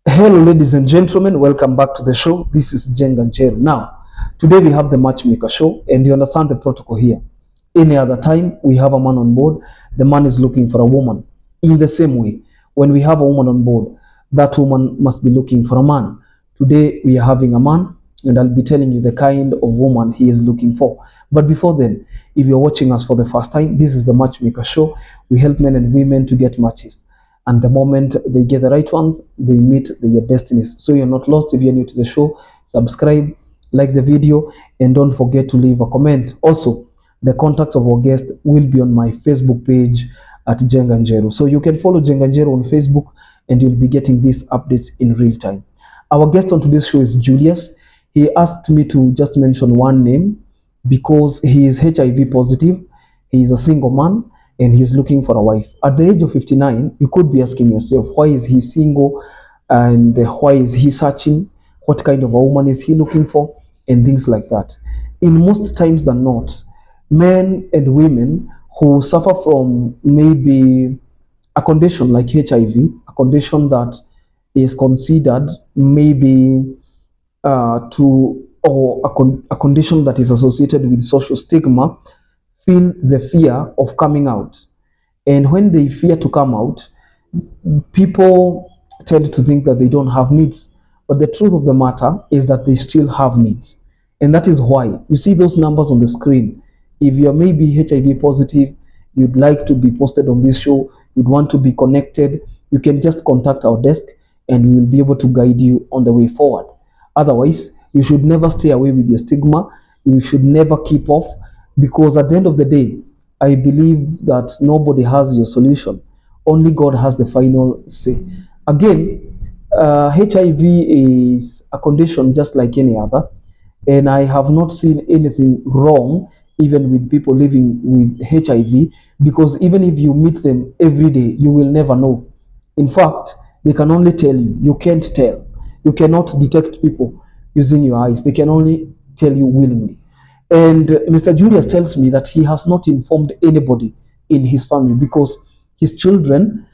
Hello, ladies and gentlemen. Welcome back to the show. This is Jeng and Jerry. Now, today we have the Matchmaker show, and you understand the protocol here. Any other time we have a man on board, the man is looking for a woman. In the same way, when we have a woman on board, that woman must be looking for a man. Today we are having a man, and I'll be telling you the kind of woman he is looking for. But before then, if you're watching us for the first time, this is the Matchmaker show. We help men and women to get matches. And the moment they get the right ones, they meet their destinies. So you're not lost. If you're new to the show, subscribe, like the video, and don't forget to leave a comment. Also, the contacts of our guest will be on my Facebook page at Jenganjeru. So you can follow Jenganjeru on Facebook and you'll be getting these updates in real time. Our guest on today's show is Julius. He asked me to just mention one name because he is HIV positive. He is a single man and he's looking for a wife. At the age of 59, you could be asking yourself, why is he single and why is he searching? What kind of a woman is he looking for? And things like that. In most times than not, men and women who suffer from maybe a condition like HIV, a condition that is considered maybe to or a condition that is associated with social stigma, feel the fear of coming out. And when they fear to come out, people tend to think that they don't have needs. But the truth of the matter is that they still have needs. And that is why you see those numbers on the screen. If you're maybe HIV positive, you'd like to be posted on this show, you'd want to be connected, you can just contact our desk and we will be able to guide you on the way forward. Otherwise, you should never stay away with your stigma. You should never keep off because at the end of the day, I believe that nobody has your solution. Only God has the final say. Again, HIV is a condition just like any other, and I have not seen anything wrong even with people living with HIV because even if you meet them every day, you will never know. In fact, they can only tell you. You can't tell. You cannot detect people using your eyes. They can only tell you willingly. And Mr. Julius tells me that he has not informed anybody in his family because his children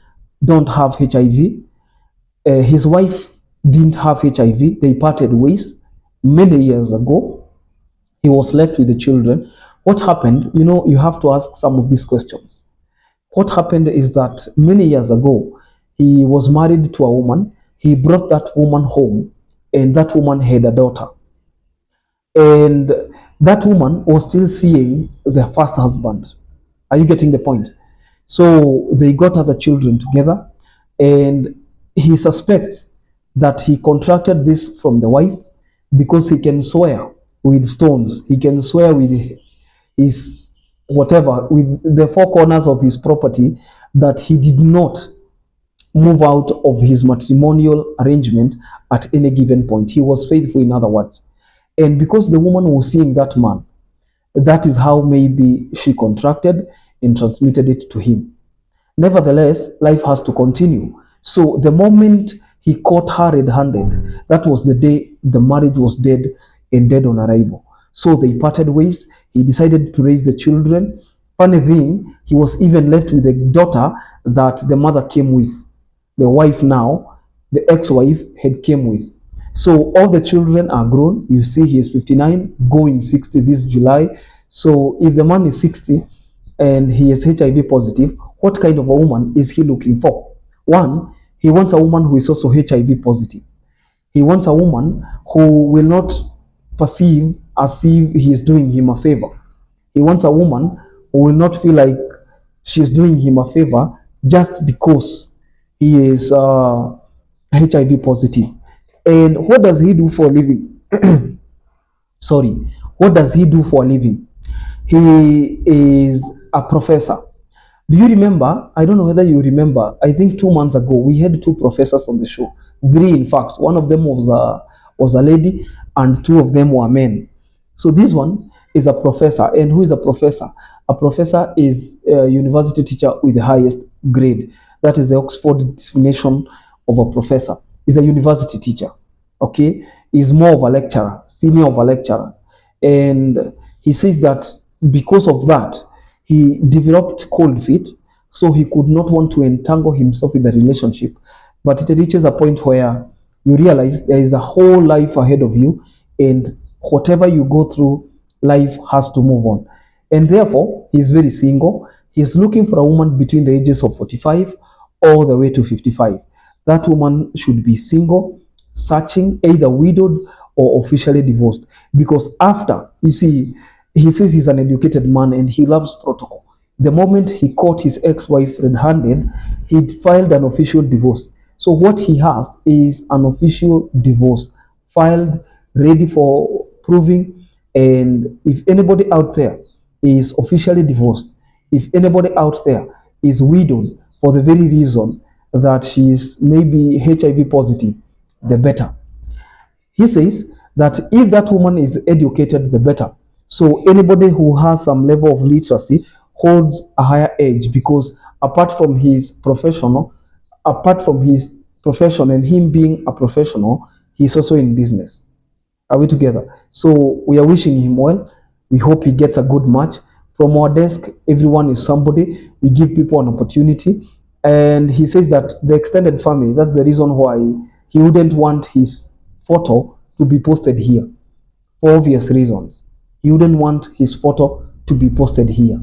don't have HIV. His wife didn't have HIV. They parted ways many years ago. He was left with the children. What happened? You know, you have to ask some of these questions. What happened is that many years ago, he was married to a woman. He brought that woman home, and that woman had a daughter. And that woman was still seeing the first husband. Are you getting the point? So they got other children together, and he suspects that he contracted this from the wife because he can swear with stones. He can swear with his whatever, with the four corners of his property, that he did not move out of his matrimonial arrangement at any given point. He was faithful, in other words. And because the woman was seeing that man, that is how maybe she contracted and transmitted it to him. Nevertheless, life has to continue. So the moment he caught her red-handed, that was the day the marriage was dead and dead on arrival. So they parted ways. He decided to raise the children. Funny thing, he was even left with a daughter that the mother came with. The wife now, the ex-wife, had came with. So all the children are grown. You see, he is 59, going 60 this July. So if the man is 60 and he is HIV positive, what kind of a woman is he looking for? One, he wants a woman who is also HIV positive. He wants a woman who will not perceive as if he is doing him a favor. He wants a woman who will not feel like she is doing him a favor just because he is HIV positive. And what does he do for a living? Sorry, what does he do for a living? He is a professor. Do you remember? I don't know whether you remember. I think 2 months ago we had two professors on the show. Three, in fact. One of them was a lady, and two of them were men. So this one is a professor, and who is a professor? A professor is a university teacher with the highest grade. That is the Oxford definition of a professor. Is a university teacher. Okay, is more of a lecturer, senior of a lecturer, and he says that because of that he developed cold feet, so he could not want to entangle himself in the relationship. But it reaches a point where you realize there is a whole life ahead of you, and whatever you go through, life has to move on. And therefore, he is very single. He is looking for a woman between the ages of 45 all the way to 55. That woman should be single, searching, either widowed or officially divorced. Because after, you see, he says he's an educated man and he loves protocol. The moment he caught his ex-wife red-handed, he filed an official divorce. So what he has is an official divorce filed, ready for proving. And if anybody out there is officially divorced, if anybody out there is widowed for the very reason that she is maybe HIV positive, the better. He says that if that woman is educated, the better. So anybody who has some level of literacy holds a higher edge, because apart from his profession and him being a professional, he's also in business. Are we together? So we are wishing him well. We hope he gets a good match. From our desk, everyone is somebody. We give people an opportunity. And he says that the extended family, that's the reason why he wouldn't want his photo to be posted here, for obvious reasons. He wouldn't want his photo to be posted here.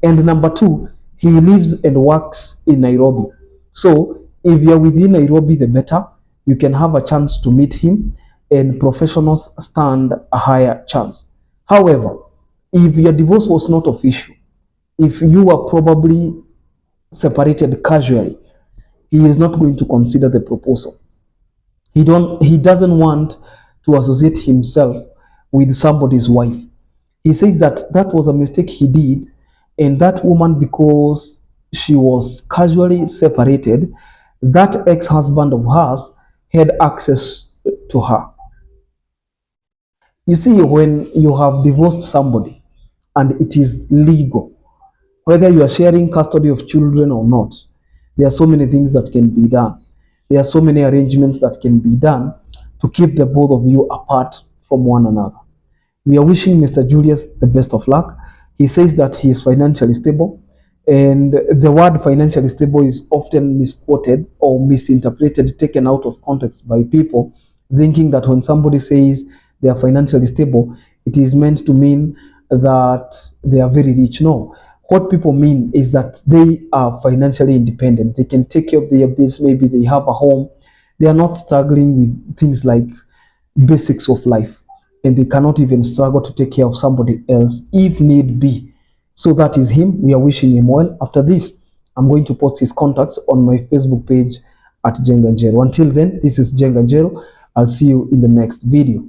And number two, he lives and works in Nairobi. So if you're within Nairobi, the better. You can have a chance to meet him, and professionals stand a higher chance. However, if your divorce was not official, if you were probably separated casually, he is not going to consider the proposal. He doesn't want to associate himself with somebody's wife. He says that that was a mistake he did, and that woman, because she was casually separated, that ex-husband of hers had access to her. You see, when you have divorced somebody and it is legal, whether you are sharing custody of children or not, there are so many things that can be done. There are so many arrangements that can be done to keep the both of you apart from one another. We are wishing Mr. Julius the best of luck. He says that he is financially stable, and the word financially stable is often misquoted or misinterpreted, taken out of context by people, thinking that when somebody says they are financially stable, it is meant to mean that they are very rich. No. What people mean is that they are financially independent. They can take care of their bills. Maybe they have a home. They are not struggling with things like basics of life, and they cannot even struggle to take care of somebody else if need be. So that is him. We are wishing him well. After this, I'm going to post his contacts on my Facebook page at Jenganjero. Until then, this is Jenganjero. I'll see you in the next video.